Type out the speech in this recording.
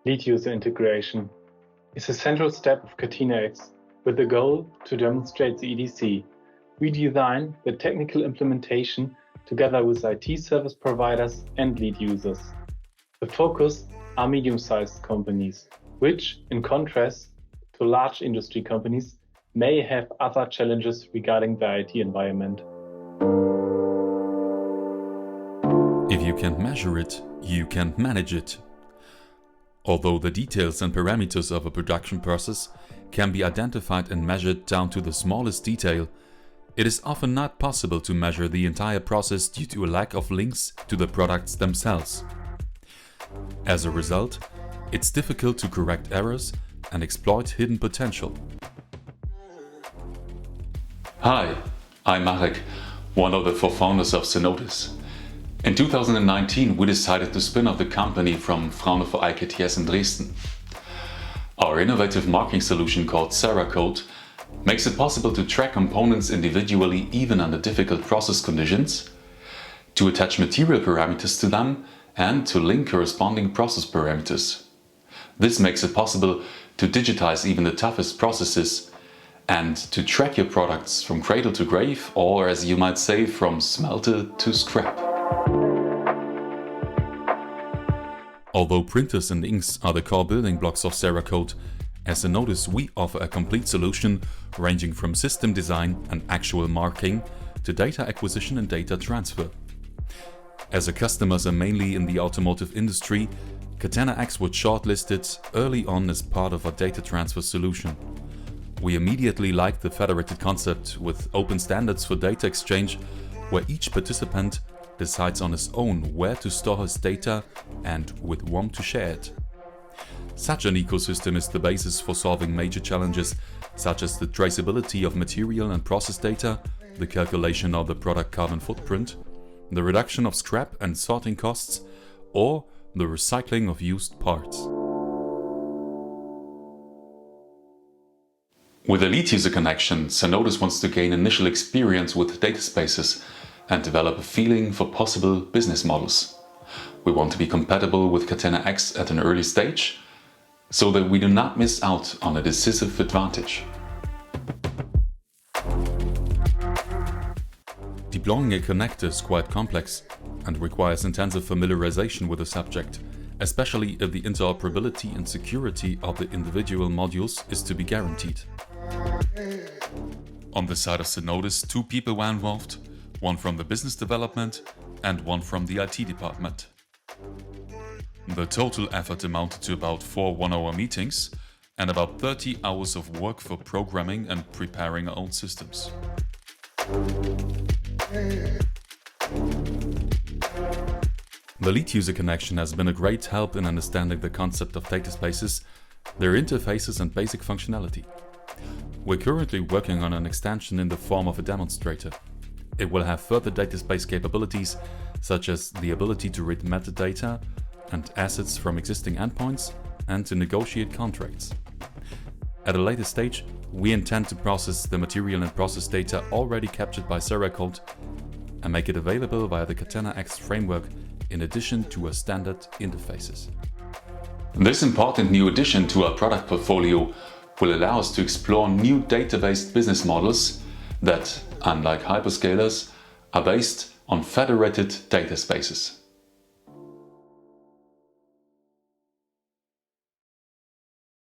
Lead user integration is a central step of Catena-X with the goal to demonstrate the EDC. We design the technical implementation together with IT service providers and lead users. The focus are medium-sized companies, which, in contrast to large industry companies, may have other challenges regarding the IT environment. If you can't measure it, you can't manage it. Although the details and parameters of a production process can be identified and measured down to the smallest detail, it is often not possible to measure the entire process due to a lack of links to the products themselves. As a result, it's difficult to correct errors and exploit hidden potential. Hi, I'm Marek, one of the four founders of Senodis. In 2019, we decided to spin off the company from Fraunhofer IKTS in Dresden. Our innovative marking solution called Seracode makes it possible to track components individually even under difficult process conditions, to attach material parameters to them, and to link corresponding process parameters. This makes it possible to digitize even the toughest processes and to track your products from cradle to grave, or as you might say, from smelter to scrap. Although printers and inks are the core building blocks of Seracode, as Senodis we offer a complete solution ranging from system design and actual marking to data acquisition and data transfer. As our customers are mainly in the automotive industry, Catena-X was shortlisted early on as part of our data transfer solution. We immediately liked the federated concept with open standards for data exchange, where each participant decides on his own where to store his data and with whom to share it. Such an ecosystem is the basis for solving major challenges such as the traceability of material and process data, the calculation of the product carbon footprint, the reduction of scrap and sorting costs, or the recycling of used parts. With a lead user connection, Senodis wants to gain initial experience with data spaces and develop a feeling for possible business models. We want to be compatible with Catena-X at an early stage, so that we do not miss out on a decisive advantage. Deploying a connector is quite complex and requires intensive familiarization with the subject, especially if the interoperability and security of the individual modules is to be guaranteed. On the side of Senodis, 2 people were involved, one from the business development and one from the IT department. The total effort amounted to about 4 one-hour meetings and about 30 hours of work for programming and preparing our own systems. The lead user connection has been a great help in understanding the concept of data spaces, their interfaces and basic functionality. We're currently working on an extension in the form of a demonstrator. It will have further data space capabilities, such as the ability to read metadata and assets from existing endpoints and to negotiate contracts. At a later stage, we intend to process the material and process data already captured by Seracode and make it available via the Catena-X framework in addition to our standard interfaces. This important new addition to our product portfolio will allow us to explore new data-based business models that, unlike hyperscalers, are based on federated data spaces.